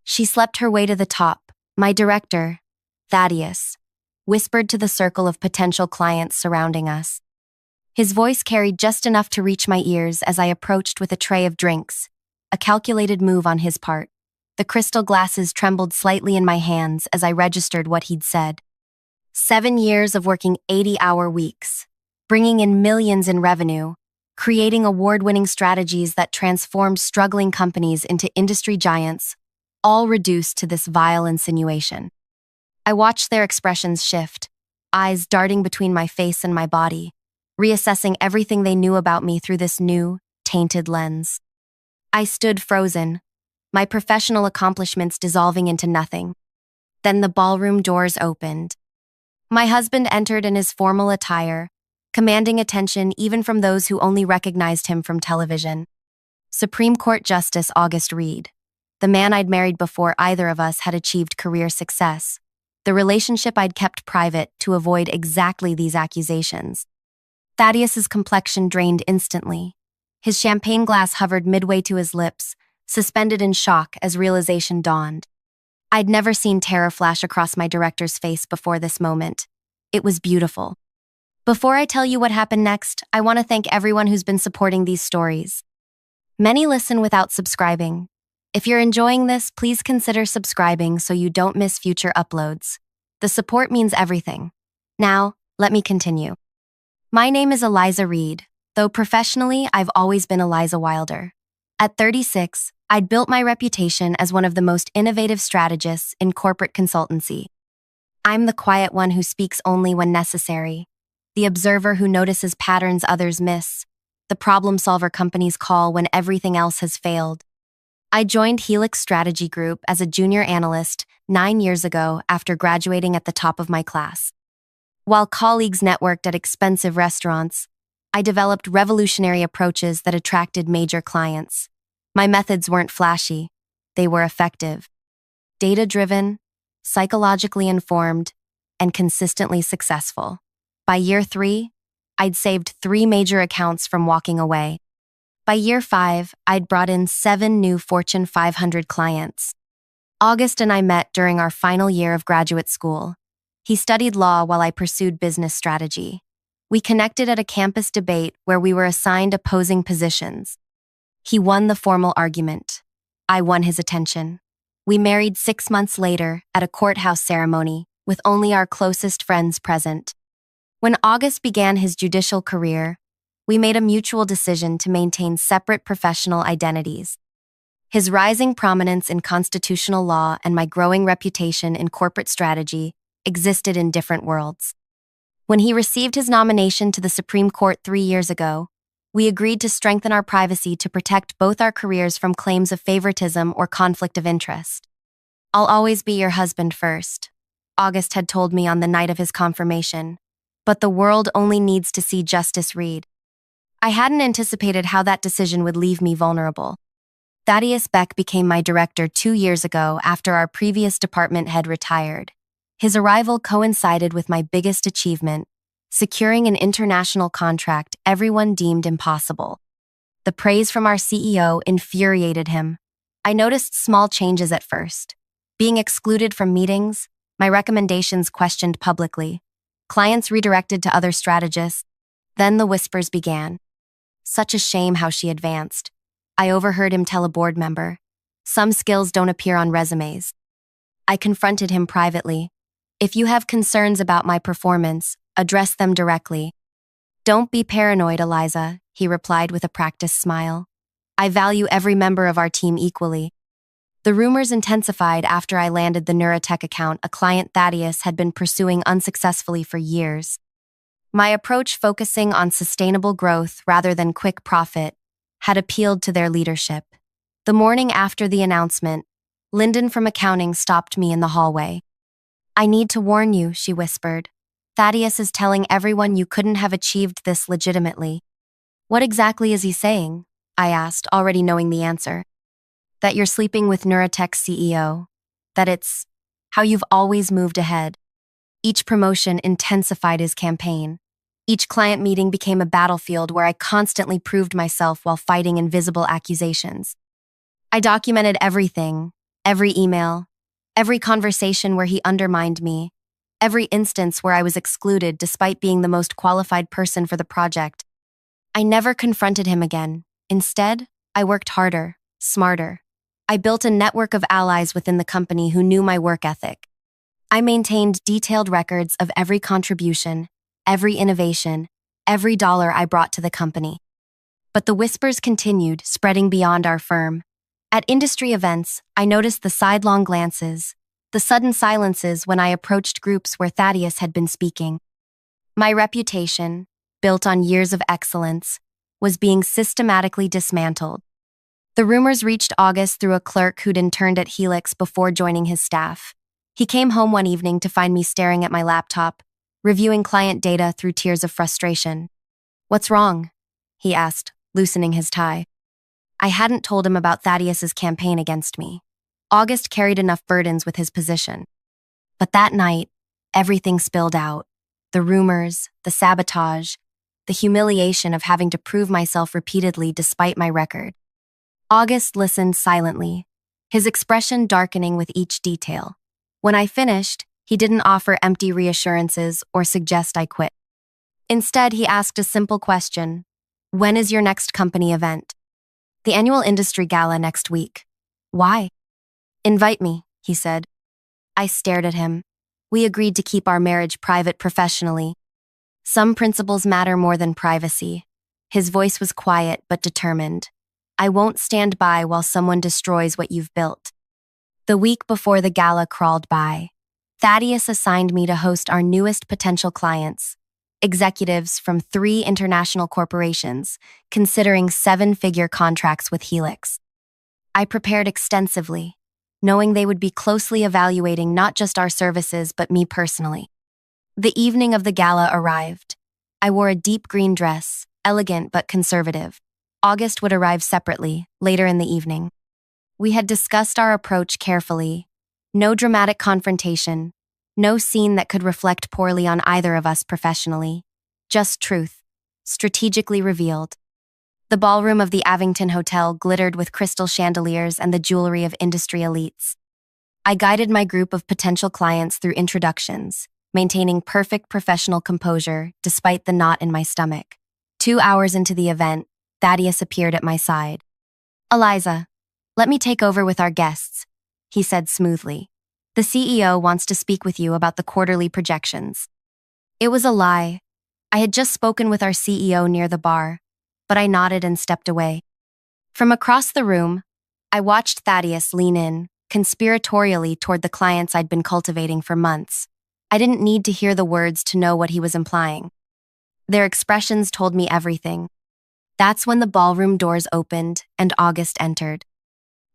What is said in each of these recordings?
She slept her way to the top. My director, Thaddeus, whispered to the circle of potential clients surrounding us. His voice carried just enough to reach my ears as I approached with a tray of drinks, a calculated move on his part. The crystal glasses trembled slightly in my hands as I registered what he'd said. 7 years of working 80-hour weeks, bringing in millions in revenue, creating award-winning strategies that transformed struggling companies into industry giants, all reduced to this vile insinuation. I watched their expressions shift, eyes darting between my face and my body, reassessing everything they knew about me through this new, tainted lens. I stood frozen, my professional accomplishments dissolving into nothing. Then the ballroom doors opened. My husband entered in his formal attire, commanding attention even from those who only recognized him from television. Supreme Court Justice August Reed, the man I'd married before either of us had achieved career success, the relationship I'd kept private to avoid exactly these accusations. Thaddeus's complexion drained instantly. His champagne glass hovered midway to his lips, suspended in shock as realization dawned. I'd never seen terror flash across my director's face before this moment. It was beautiful. Before I tell you what happened next, I want to thank everyone who's been supporting these stories. Many listen without subscribing. If you're enjoying this, please consider subscribing so you don't miss future uploads. The support means everything. Now, let me continue. My name is Eliza Reed, though professionally I've always been Eliza Wilder. At 36, I'd built my reputation as one of the most innovative strategists in corporate consultancy. I'm the quiet one who speaks only when necessary, the observer who notices patterns others miss, the problem solver companies call when everything else has failed. I joined Helix Strategy Group as a junior analyst 9 years ago after graduating at the top of my class. While colleagues networked at expensive restaurants, I developed revolutionary approaches that attracted major clients. My methods weren't flashy, they were effective. Data-driven, psychologically informed, and consistently successful. By year 3, I'd saved 3 major accounts from walking away. By year 5, I'd brought in 7 new Fortune 500 clients. August and I met during our final year of graduate school. He studied law while I pursued business strategy. We connected at a campus debate where we were assigned opposing positions. He won the formal argument. I won his attention. We married 6 months later at a courthouse ceremony with only our closest friends present. When August began his judicial career, we made a mutual decision to maintain separate professional identities. His rising prominence in constitutional law and my growing reputation in corporate strategy existed in different worlds. When he received his nomination to the Supreme Court 3 years ago, we agreed to strengthen our privacy to protect both our careers from claims of favoritism or conflict of interest. "I'll always be your husband first," August had told me on the night of his confirmation, "but the world only needs to see Justice Reed." I hadn't anticipated how that decision would leave me vulnerable. Thaddeus Beck became my director 2 years ago after our previous department head retired. His arrival coincided with my biggest achievement, securing an international contract everyone deemed impossible. The praise from our CEO infuriated him. I noticed small changes at first. Being excluded from meetings, my recommendations questioned publicly, clients redirected to other strategists. Then the whispers began. Such a shame how she advanced. I overheard him tell a board member, "Some skills don't appear on resumes." I confronted him privately. "If you have concerns about my performance, address them directly." "Don't be paranoid, Eliza," he replied with a practiced smile. "I value every member of our team equally." The rumors intensified after I landed the Neurotech account a client Thaddeus had been pursuing unsuccessfully for years. My approach, focusing on sustainable growth rather than quick profit, had appealed to their leadership. The morning after the announcement, Lyndon from accounting stopped me in the hallway. "I need to warn you," she whispered. "Thaddeus is telling everyone you couldn't have achieved this legitimately." "What exactly is he saying?" I asked, already knowing the answer. "That you're sleeping with Neurotech's CEO. That it's how you've always moved ahead." Each promotion intensified his campaign. Each client meeting became a battlefield where I constantly proved myself while fighting invisible accusations. I documented everything, Every email, every conversation where he undermined me, every instance where I was excluded despite being the most qualified person for the project. I never confronted him again. Instead, I worked harder, smarter. I built a network of allies within the company who knew my work ethic. I maintained detailed records of every contribution, every innovation, every dollar I brought to the company. But the whispers continued, spreading beyond our firm. At industry events, I noticed the sidelong glances, the sudden silences when I approached groups where Thaddeus had been speaking. My reputation, built on years of excellence, was being systematically dismantled. The rumors reached August through a clerk who'd interned at Helix before joining his staff. He came home one evening to find me staring at my laptop, reviewing client data through tears of frustration. "What's wrong?" he asked, loosening his tie. I hadn't told him about Thaddeus's campaign against me. August carried enough burdens with his position. But that night, everything spilled out. The rumors, the sabotage, the humiliation of having to prove myself repeatedly despite my record. August listened silently, his expression darkening with each detail. When I finished, he didn't offer empty reassurances or suggest I quit. Instead, he asked a simple question: "When is your next company event?" "The annual industry gala next week." "Why?" "Invite me," he said. I stared at him. We agreed to keep our marriage private professionally. Some principles matter more than privacy. His voice was quiet but determined. "I won't stand by while someone destroys what you've built." The week before the gala crawled by, Thaddeus assigned me to host our newest potential clients, executives from 3 international corporations, considering 7-figure contracts with Helix. I prepared extensively, knowing they would be closely evaluating not just our services but me personally. The evening of the gala arrived. I wore a deep green dress, elegant but conservative. August would arrive separately, later in the evening. We had discussed our approach carefully. No dramatic confrontation, no scene that could reflect poorly on either of us professionally. Just truth, strategically revealed. The ballroom of the Avington Hotel glittered with crystal chandeliers and the jewelry of industry elites. I guided my group of potential clients through introductions, maintaining perfect professional composure despite the knot in my stomach. 2 hours into the event, Thaddeus appeared at my side. "Eliza, let me take over with our guests," he said smoothly. "The CEO wants to speak with you about the quarterly projections." It was a lie. I had just spoken with our CEO near the bar, but I nodded and stepped away. From across the room, I watched Thaddeus lean in, conspiratorially toward the clients I'd been cultivating for months. I didn't need to hear the words to know what he was implying. Their expressions told me everything. That's when the ballroom doors opened and August entered.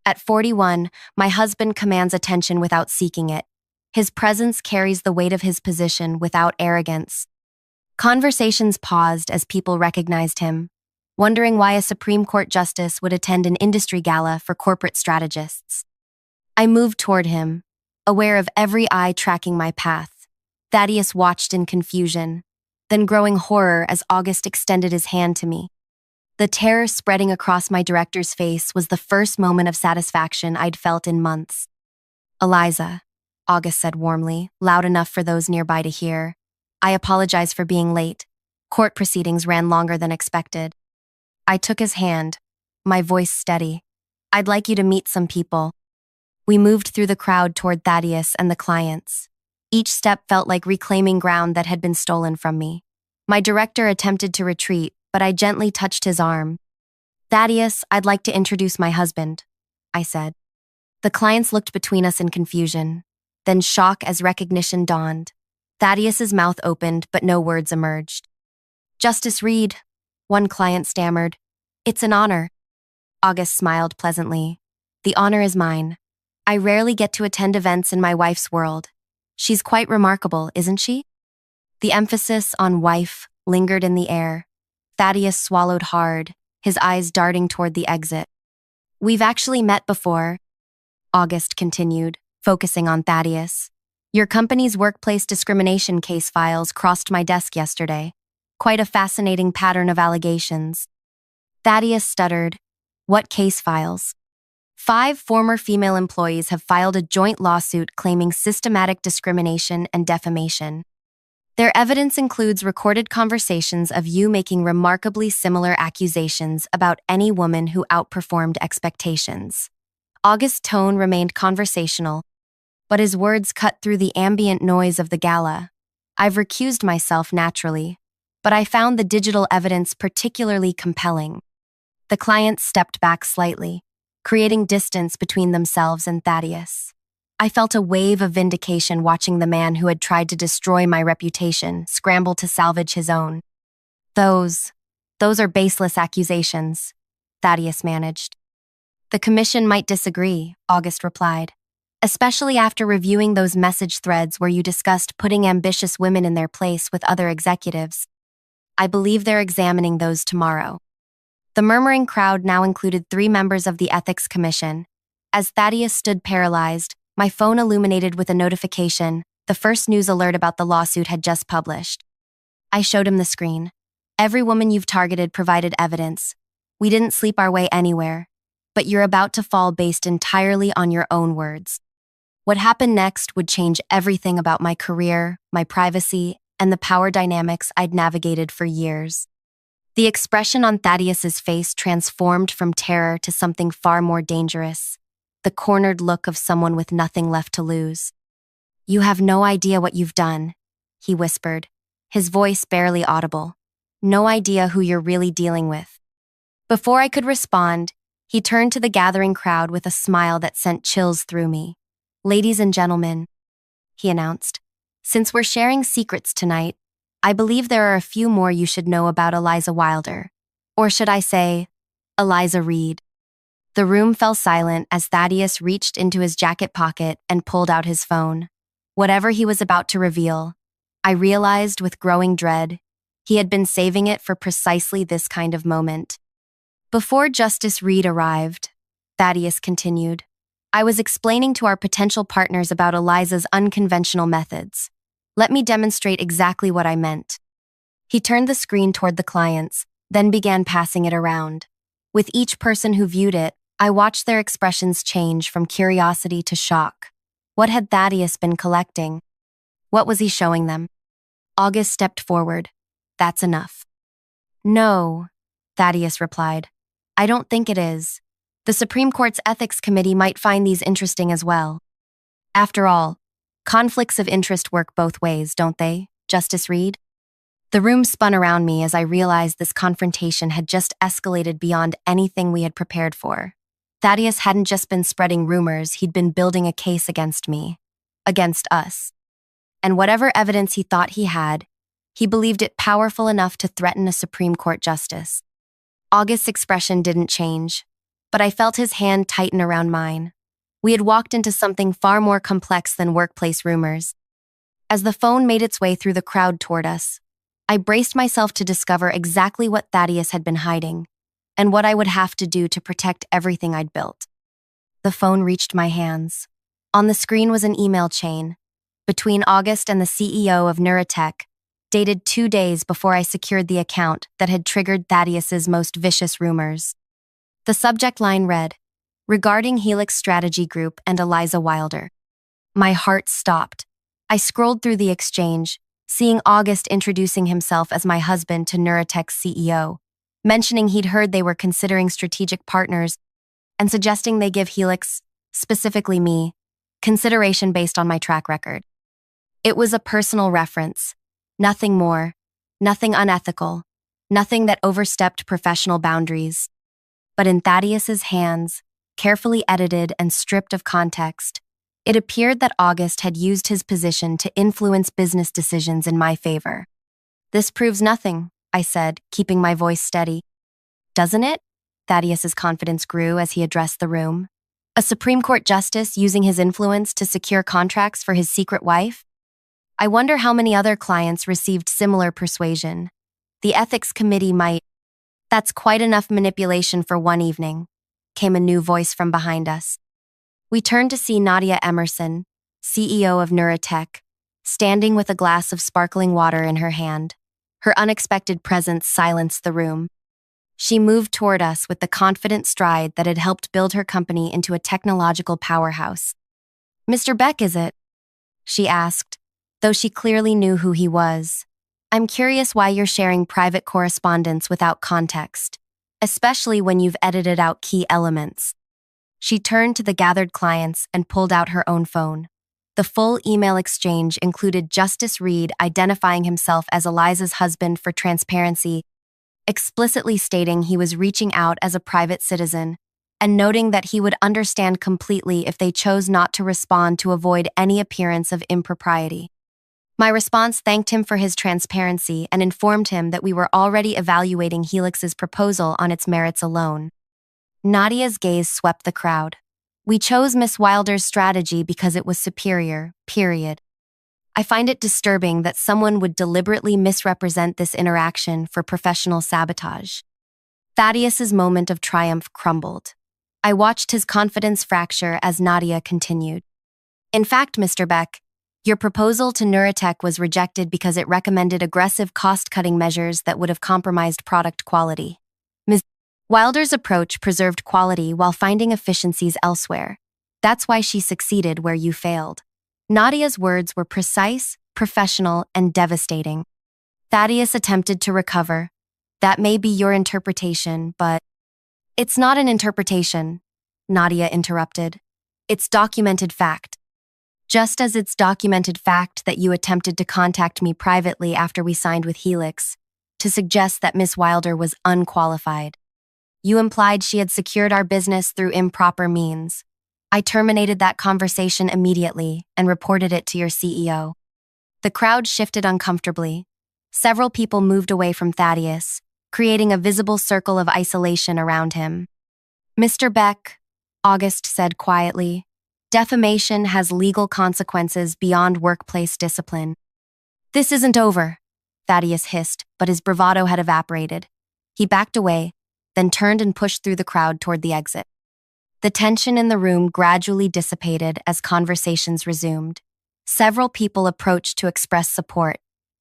At 41, my husband commands attention without seeking it. His presence carries the weight of his position without arrogance. Conversations paused as people recognized him, wondering why a Supreme Court justice would attend an industry gala for corporate strategists. I moved toward him, aware of every eye tracking my path. Thaddeus watched in confusion, then growing horror as August extended his hand to me. The terror spreading across my director's face was the first moment of satisfaction I'd felt in months. "Eliza," August said warmly, loud enough for those nearby to hear. "I apologize for being late. Court proceedings ran longer than expected." I took his hand, my voice steady. "I'd like you to meet some people." We moved through the crowd toward Thaddeus and the clients. Each step felt like reclaiming ground that had been stolen from me. My director attempted to retreat, but I gently touched his arm. "Thaddeus, I'd like to introduce my husband," I said. The clients looked between us in confusion, then shock as recognition dawned. Thaddeus's mouth opened, but no words emerged. "Justice Reed," one client stammered. "It's an honor." August smiled pleasantly. "The honor is mine. I rarely get to attend events in my wife's world. She's quite remarkable, isn't she?" The emphasis on wife lingered in the air. Thaddeus swallowed hard, his eyes darting toward the exit. "We've actually met before," August continued, focusing on Thaddeus. "Your company's workplace discrimination case files crossed my desk yesterday. Quite a fascinating pattern of allegations." Thaddeus stuttered. "What case files?" 5 former female employees have filed a joint lawsuit claiming systematic discrimination and defamation. Their evidence includes recorded conversations of you making remarkably similar accusations about any woman who outperformed expectations. August's tone remained conversational, but his words cut through the ambient noise of the gala. I've recused myself naturally, but I found the digital evidence particularly compelling. The clients stepped back slightly, creating distance between themselves and Thaddeus. I felt a wave of vindication watching the man who had tried to destroy my reputation scramble to salvage his own. Those are baseless accusations, Thaddeus managed. The commission might disagree, August replied, especially after reviewing those message threads where you discussed putting ambitious women in their place with other executives. I believe they're examining those tomorrow. The murmuring crowd now included 3 members of the Ethics Commission. As Thaddeus stood paralyzed, my phone illuminated with a notification. The first news alert about the lawsuit had just published. I showed him the screen. Every woman you've targeted provided evidence. We didn't sleep our way anywhere, but you're about to fall based entirely on your own words. What happened next would change everything about my career, my privacy, and the power dynamics I'd navigated for years. The expression on Thaddeus's face transformed from terror to something far more dangerous, the cornered look of someone with nothing left to lose. You have no idea what you've done, he whispered, his voice barely audible. No idea who you're really dealing with. Before I could respond, he turned to the gathering crowd with a smile that sent chills through me. Ladies and gentlemen, he announced, since we're sharing secrets tonight, I believe there are a few more you should know about Eliza Wilder. Or should I say, Eliza Reed. The room fell silent as Thaddeus reached into his jacket pocket and pulled out his phone. Whatever he was about to reveal, I realized with growing dread, he had been saving it for precisely this kind of moment. Before Justice Reed arrived, Thaddeus continued, I was explaining to our potential partners about Eliza's unconventional methods. Let me demonstrate exactly what I meant. He turned the screen toward the clients, then began passing it around. With each person who viewed it, I watched their expressions change from curiosity to shock. What had Thaddeus been collecting? What was he showing them? August stepped forward. That's enough. No, Thaddeus replied. I don't think it is. The Supreme Court's Ethics Committee might find these interesting as well. After all, conflicts of interest work both ways, don't they, Justice Reed? The room spun around me as I realized this confrontation had just escalated beyond anything we had prepared for. Thaddeus hadn't just been spreading rumors, he'd been building a case against me. Against us. And whatever evidence he thought he had, he believed it powerful enough to threaten a Supreme Court justice. August's expression didn't change, but I felt his hand tighten around mine. We had walked into something far more complex than workplace rumors. As the phone made its way through the crowd toward us, I braced myself to discover exactly what Thaddeus had been hiding, and what I would have to do to protect everything I'd built. The phone reached my hands. On the screen was an email chain between August and the CEO of Neurotech, dated 2 days before I secured the account that had triggered Thaddeus's most vicious rumors. The subject line read, regarding Helix Strategy Group and Eliza Wilder. My heart stopped. I scrolled through the exchange, seeing August introducing himself as my husband to Neurotech's CEO, mentioning he'd heard they were considering strategic partners, and suggesting they give Helix, specifically me, consideration based on my track record. It was a personal reference, nothing more, nothing unethical, nothing that overstepped professional boundaries. But in Thaddeus's hands, carefully edited and stripped of context, it appeared that August had used his position to influence business decisions in my favor. This proves nothing, I said, keeping my voice steady. Doesn't it? Thaddeus's confidence grew as he addressed the room. A Supreme Court justice using his influence to secure contracts for his secret wife? I wonder how many other clients received similar persuasion. The ethics committee might. That's quite enough manipulation for one evening, came a new voice from behind us. We turned to see Nadia Emerson, CEO of Neurotech, standing with a glass of sparkling water in her hand. Her unexpected presence silenced the room. She moved toward us with the confident stride that had helped build her company into a technological powerhouse. "Mr. Beck, is it?" she asked, though she clearly knew who he was. "I'm curious why you're sharing private correspondence without context, especially when you've edited out key elements." She turned to the gathered clients and pulled out her own phone. The full email exchange included Justice Reed identifying himself as Eliza's husband for transparency, explicitly stating he was reaching out as a private citizen, and noting that he would understand completely if they chose not to respond to avoid any appearance of impropriety. My response thanked him for his transparency and informed him that we were already evaluating Helix's proposal on its merits alone. Nadia's gaze swept the crowd. "We chose Miss Wilder's strategy because it was superior, period. I find it disturbing that someone would deliberately misrepresent this interaction for professional sabotage." Thaddeus's moment of triumph crumbled. I watched his confidence fracture as Nadia continued. "In fact, Mr. Beck, your proposal to Neurotech was rejected because it recommended aggressive cost-cutting measures that would have compromised product quality. Ms. Wilder's approach preserved quality while finding efficiencies elsewhere. That's why she succeeded where you failed." Nadia's words were precise, professional, and devastating. Thaddeus attempted to recover. "That may be your interpretation, but—" "It's not an interpretation," Nadia interrupted. "It's documented fact. Just as it's documented fact that you attempted to contact me privately after we signed with Helix to suggest that Miss Wilder was unqualified. You implied she had secured our business through improper means. I terminated that conversation immediately and reported it to your CEO." The crowd shifted uncomfortably. Several people moved away from Thaddeus, creating a visible circle of isolation around him. "Mr. Beck," August said quietly, "defamation has legal consequences beyond workplace discipline." "This isn't over," Thaddeus hissed, but his bravado had evaporated. He backed away, then turned and pushed through the crowd toward the exit. The tension in the room gradually dissipated as conversations resumed. Several people approached to express support,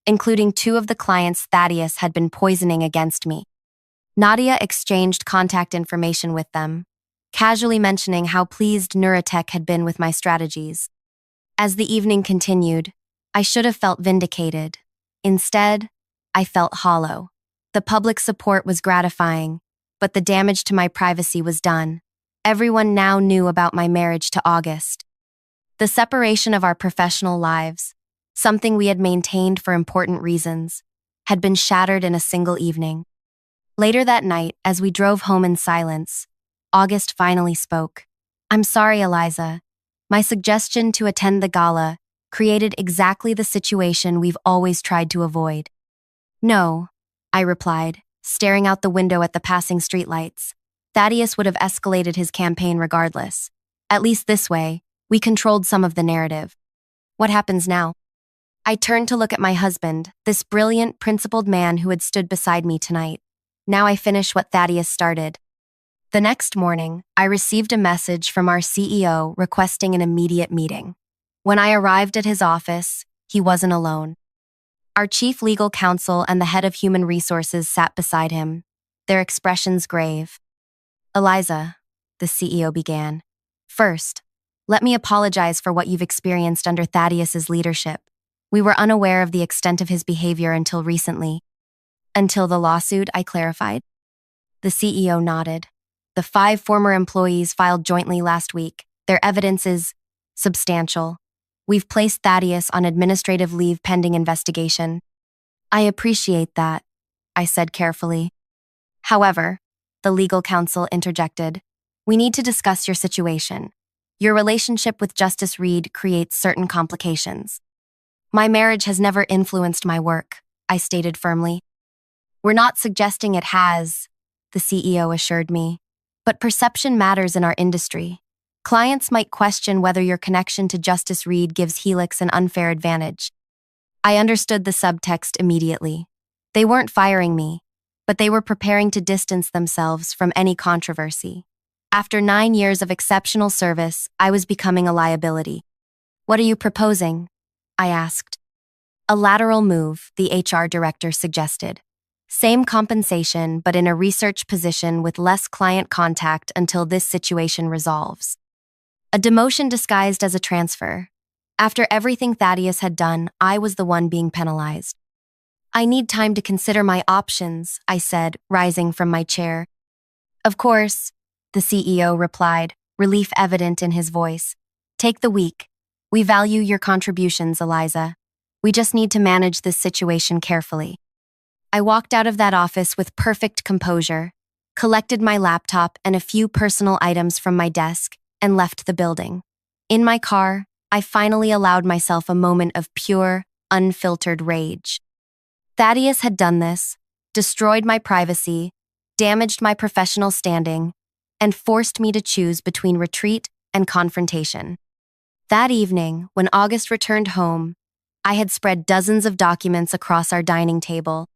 including two of the clients Thaddeus had been poisoning against me. Nadia exchanged contact information with them, casually mentioning how pleased Neurotech had been with my strategies. As the evening continued, I should have felt vindicated. Instead, I felt hollow. The public support was gratifying, but the damage to my privacy was done. Everyone now knew about my marriage to August. The separation of our professional lives, something we had maintained for important reasons, had been shattered in a single evening. Later that night, as we drove home in silence, August finally spoke. "I'm sorry, Eliza. My suggestion to attend the gala created exactly the situation we've always tried to avoid." "No," I replied, staring out the window at the passing streetlights. "Thaddeus would have escalated his campaign regardless. At least this way, we controlled some of the narrative. What happens now?" I turned to look at my husband, this brilliant, principled man who had stood beside me tonight. Now I finish what Thaddeus started. The next morning, I received a message from our CEO requesting an immediate meeting. When I arrived at his office, he wasn't alone. Our chief legal counsel and the head of human resources sat beside him, their expressions grave. "Eliza," the CEO began, "first, let me apologize for what you've experienced under Thaddeus's leadership. We were unaware of the extent of his behavior until recently." "Until the lawsuit," I clarified. The CEO nodded. "The 5 former employees filed jointly last week. Their evidence is substantial. We've placed Thaddeus on administrative leave pending investigation." "I appreciate that," I said carefully. "However," the legal counsel interjected, "we need to discuss your situation. Your relationship with Justice Reed creates certain complications." "My marriage has never influenced my work," I stated firmly. "We're not suggesting it has," the CEO assured me. "But perception matters in our industry. Clients might question whether your connection to Justice Reed gives Helix an unfair advantage." I understood the subtext immediately. They weren't firing me, but they were preparing to distance themselves from any controversy. After 9 years of exceptional service, I was becoming a liability. "What are you proposing?" I asked. "A lateral move," the HR director suggested. Same compensation, but in a research position with less client contact until this situation resolves. A demotion disguised as a transfer. After everything Thaddeus had done, I was the one being penalized. I need time to consider my options, I said, rising from my chair. Of course, the CEO replied, relief evident in his voice. Take the week. We value your contributions, Eliza. We just need to manage this situation carefully. I walked out of that office with perfect composure, collected my laptop and a few personal items from my desk, and left the building. In my car, I finally allowed myself a moment of pure, unfiltered rage. Thaddeus had done this, destroyed my privacy, damaged my professional standing, and forced me to choose between retreat and confrontation. That evening, when August returned home, I had spread dozens of documents across our dining table.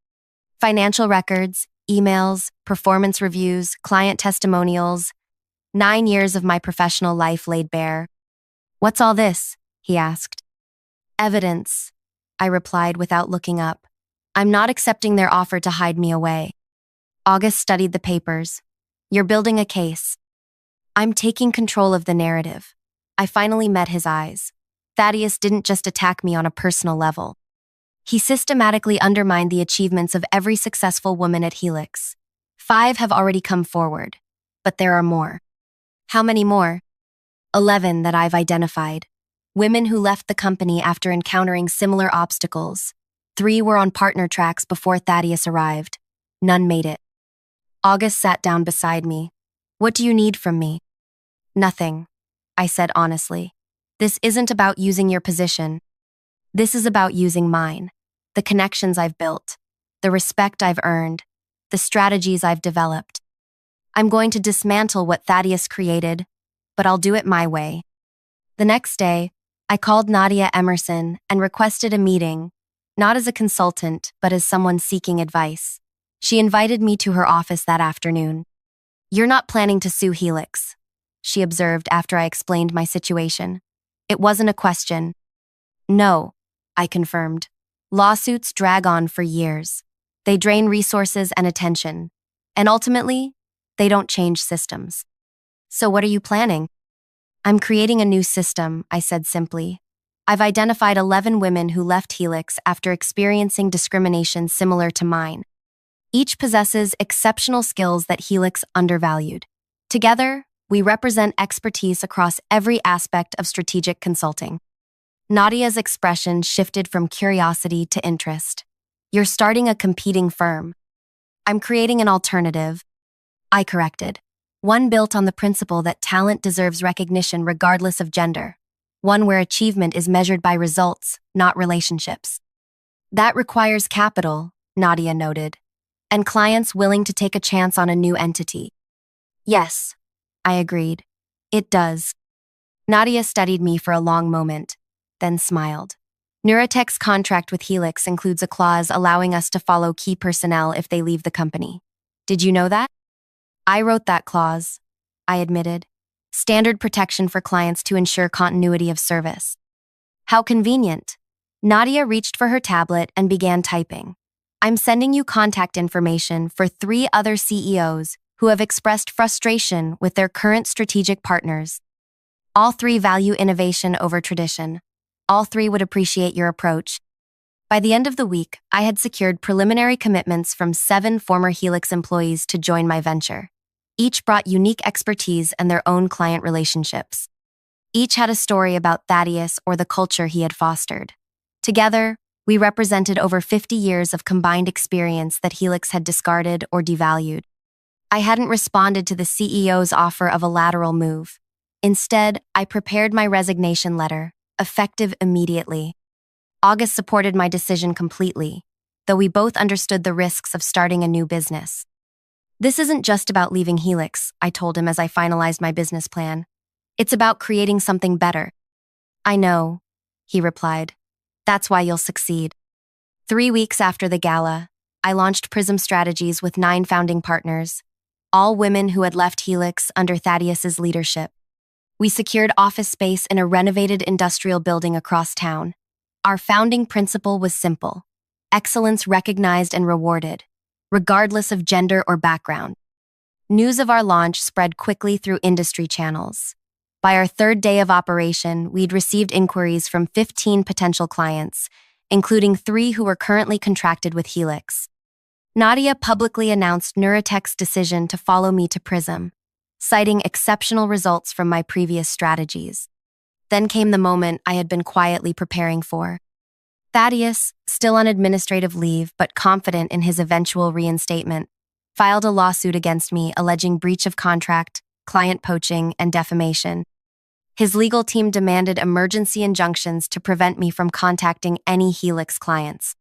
Financial records, emails, performance reviews, client testimonials, 9 years of my professional life laid bare. What's all this? He asked. Evidence, I replied without looking up. I'm not accepting their offer to hide me away. August studied the papers. You're building a case. I'm taking control of the narrative. I finally met his eyes. Thaddeus didn't just attack me on a personal level. He systematically undermined the achievements of every successful woman at Helix. 5 have already come forward, but there are more. How many more? 11 that I've identified. Women who left the company after encountering similar obstacles. 3 were on partner tracks before Thaddeus arrived. None made it. August sat down beside me. What do you need from me? Nothing, I said honestly. This isn't about using your position. This is about using mine. The connections I've built, the respect I've earned, the strategies I've developed. I'm going to dismantle what Thaddeus created, but I'll do it my way. The next day, I called Nadia Emerson and requested a meeting, not as a consultant, but as someone seeking advice. She invited me to her office that afternoon. You're not planning to sue Helix, she observed after I explained my situation. It wasn't a question. No, I confirmed. Lawsuits drag on for years. They drain resources and attention. And ultimately, they don't change systems. So what are you planning? I'm creating a new system, I said simply. I've identified 11 women who left Helix after experiencing discrimination similar to mine. Each possesses exceptional skills that Helix undervalued. Together, we represent expertise across every aspect of strategic consulting. Nadia's expression shifted from curiosity to interest. You're starting a competing firm. I'm creating an alternative, I corrected. One built on the principle that talent deserves recognition regardless of gender. One where achievement is measured by results, not relationships. That requires capital, Nadia noted, and clients willing to take a chance on a new entity. Yes, I agreed. It does. Nadia studied me for a long moment, then smiled. Neurotech's contract with Helix includes a clause allowing us to follow key personnel if they leave the company. Did you know that? I wrote that clause, I admitted. Standard protection for clients to ensure continuity of service. How convenient. Nadia reached for her tablet and began typing. I'm sending you contact information for 3 other CEOs who have expressed frustration with their current strategic partners. All 3 value innovation over tradition. All 3 would appreciate your approach. By the end of the week, I had secured preliminary commitments from 7 former Helix employees to join my venture. Each brought unique expertise and their own client relationships. Each had a story about Thaddeus or the culture he had fostered. Together, we represented over 50 years of combined experience that Helix had discarded or devalued. I hadn't responded to the CEO's offer of a lateral move. Instead, I prepared my resignation letter, effective immediately. August supported my decision completely, though we both understood the risks of starting a new business. This isn't just about leaving Helix, I told him as I finalized my business plan. It's about creating something better. I know, he replied. That's why you'll succeed. 3 weeks after the gala, I launched Prism Strategies with 9 founding partners, all women who had left Helix under Thaddeus's leadership. We secured office space in a renovated industrial building across town. Our founding principle was simple: excellence recognized and rewarded. regardless of gender or background. News of our launch spread quickly through industry channels. By our third day of operation, we'd received inquiries from 15 potential clients, including 3 who were currently contracted with Helix. Nadia publicly announced Neurotech's decision to follow me to Prism, citing exceptional results from my previous strategies. Then came the moment I had been quietly preparing for. Thaddeus, still on administrative leave but confident in his eventual reinstatement, filed a lawsuit against me alleging breach of contract, client poaching, and defamation. His legal team demanded emergency injunctions to prevent me from contacting any Helix clients.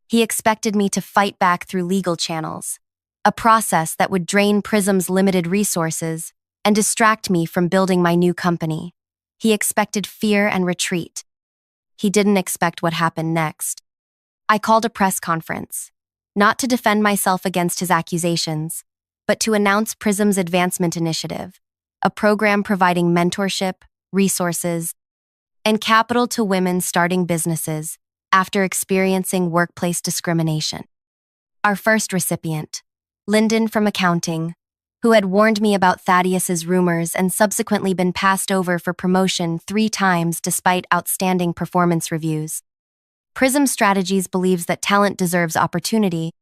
He expected me to fight back through legal channels, a process that would drain Prism's limited resources and distract me from building my new company. He expected fear and retreat. He didn't expect what happened next. I called a press conference, not to defend myself against his accusations, but to announce Prism's advancement initiative, a program providing mentorship, resources, and capital to women starting businesses after experiencing workplace discrimination. Our first recipient, Lyndon from accounting, who had warned me about Thaddeus's rumors and subsequently been passed over for promotion 3 times despite outstanding performance reviews. Prism Strategies believes that talent deserves opportunity.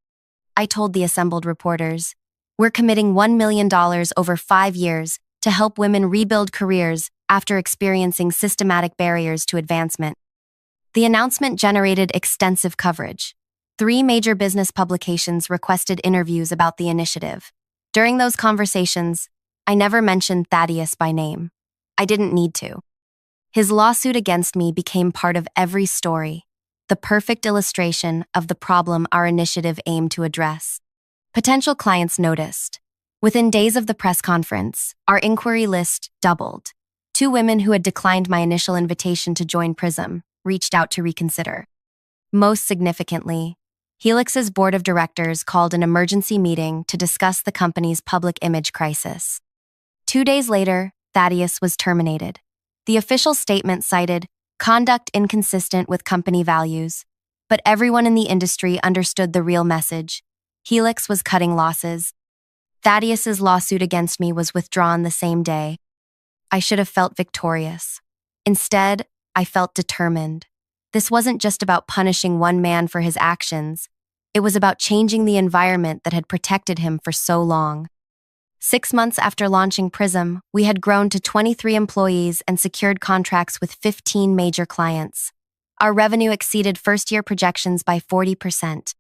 I told the assembled reporters, we're committing $1 million over 5 years to help women rebuild careers after experiencing systematic barriers to advancement. The announcement generated extensive coverage. 3 major business publications requested interviews about the initiative. During those conversations, I never mentioned Thaddeus by name. I didn't need to. His lawsuit against me became part of every story, the perfect illustration of the problem our initiative aimed to address. Potential clients noticed. Within days of the press conference, our inquiry list doubled. 2 women who had declined my initial invitation to join Prism reached out to reconsider. Most significantly, Helix's board of directors called an emergency meeting to discuss the company's public image crisis. 2 days later, Thaddeus was terminated. The official statement cited conduct inconsistent with company values, but everyone in the industry understood the real message. Helix was cutting losses. Thaddeus's lawsuit against me was withdrawn the same day. I should have felt victorious. Instead, I felt determined. This wasn't just about punishing one man for his actions. It was about changing the environment that had protected him for so long. 6 months after launching Prism, we had grown to 23 employees and secured contracts with 15 major clients. Our revenue exceeded first-year projections by 40%.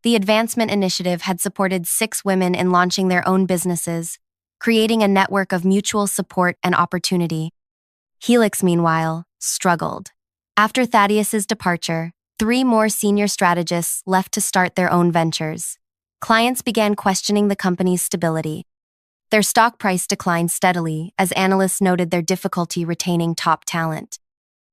The Advancement Initiative had supported 6 women in launching their own businesses, creating a network of mutual support and opportunity. Helix, meanwhile, struggled. After Thaddeus's departure, 3 more senior strategists left to start their own ventures. Clients began questioning the company's stability. Their stock price declined steadily as analysts noted their difficulty retaining top talent.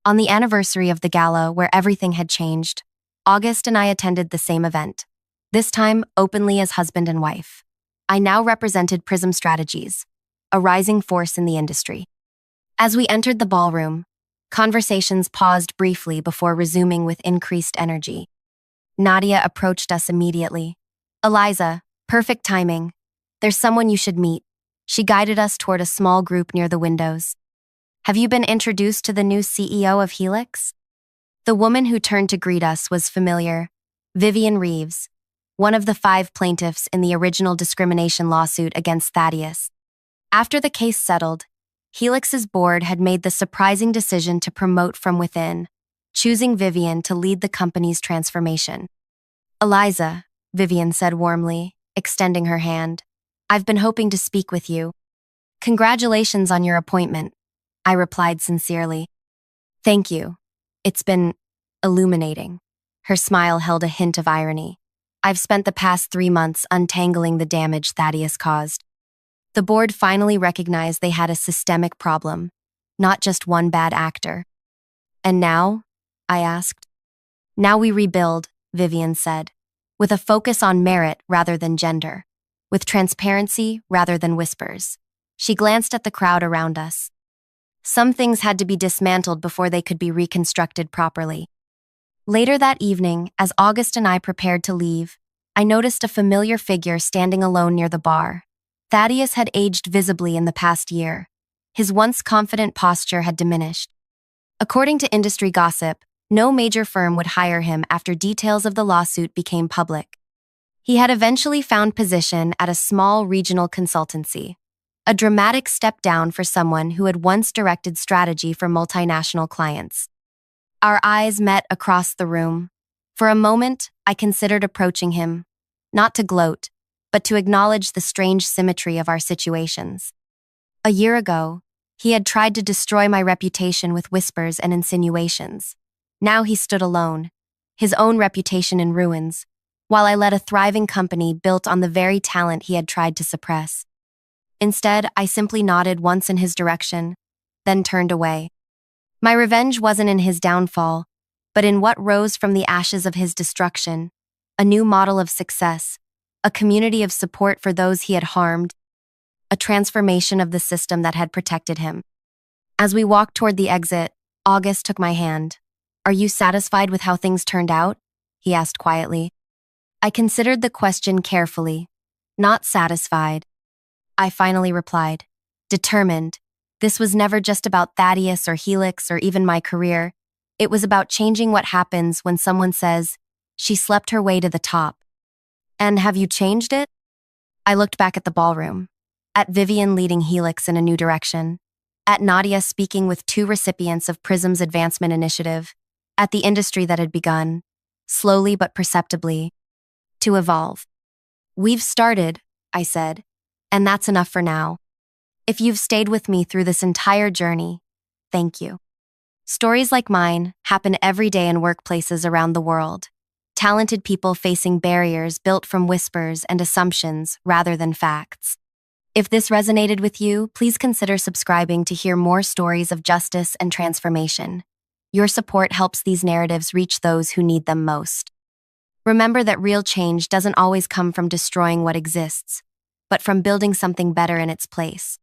On the anniversary of the Gala, where everything had changed, August and I attended the same event, this time openly as husband and wife. I now represented Prism Strategies, a rising force in the industry. As we entered the ballroom, conversations paused briefly before resuming with increased energy. Nadia approached us immediately. Eliza, perfect timing. There's someone you should meet. She guided us toward a small group near the windows. Have you been introduced to the new CEO of Helix? The woman who turned to greet us was familiar, Vivian Reeves, one of the 5 plaintiffs in the original discrimination lawsuit against Thaddeus. After the case settled, Helix's board had made the surprising decision to promote from within, choosing Vivian to lead the company's transformation. Eliza, Vivian said warmly, extending her hand. I've been hoping to speak with you. Congratulations on your appointment, I replied sincerely. Thank you. It's been illuminating. Her smile held a hint of irony. I've spent the past 3 months untangling the damage Thaddeus caused. The board finally recognized they had a systemic problem, not just one bad actor. And now? I asked. Now we rebuild, Vivian said, with a focus on merit rather than gender, with transparency rather than whispers. She glanced at the crowd around us. Some things had to be dismantled before they could be reconstructed properly. Later that evening, as August and I prepared to leave, I noticed a familiar figure standing alone near the bar. Thaddeus had aged visibly in the past year. His once confident posture had diminished. According to industry gossip, no major firm would hire him after details of the lawsuit became public. He had eventually found position at a small regional consultancy, a dramatic step down for someone who had once directed strategy for multinational clients. Our eyes met across the room. For a moment, I considered approaching him, not to gloat, but to acknowledge the strange symmetry of our situations. A year ago, he had tried to destroy my reputation with whispers and insinuations. Now he stood alone, his own reputation in ruins, while I led a thriving company built on the very talent he had tried to suppress. Instead, I simply nodded once in his direction, then turned away. My revenge wasn't in his downfall, but in what rose from the ashes of his destruction, a new model of success, a community of support for those he had harmed, a transformation of the system that had protected him. As we walked toward the exit, August took my hand. "Are you satisfied with how things turned out?" he asked quietly. I considered the question carefully. "Not satisfied," I finally replied. Determined. This was never just about Thaddeus or Helix or even my career. It was about changing what happens when someone says, "She slept her way to the top." "And have you changed it?" I looked back at the ballroom, at Vivian leading Helix in a new direction, at Nadia speaking with 2 recipients of Prism's advancement initiative, at the industry that had begun, slowly but perceptibly, to evolve. "We've started," I said, "and that's enough for now. If you've stayed with me through this entire journey, thank you." Stories like mine happen every day in workplaces around the world. Talented people facing barriers built from whispers and assumptions rather than facts. If this resonated with you, please consider subscribing to hear more stories of justice and transformation. Your support helps these narratives reach those who need them most. Remember that real change doesn't always come from destroying what exists, but from building something better in its place.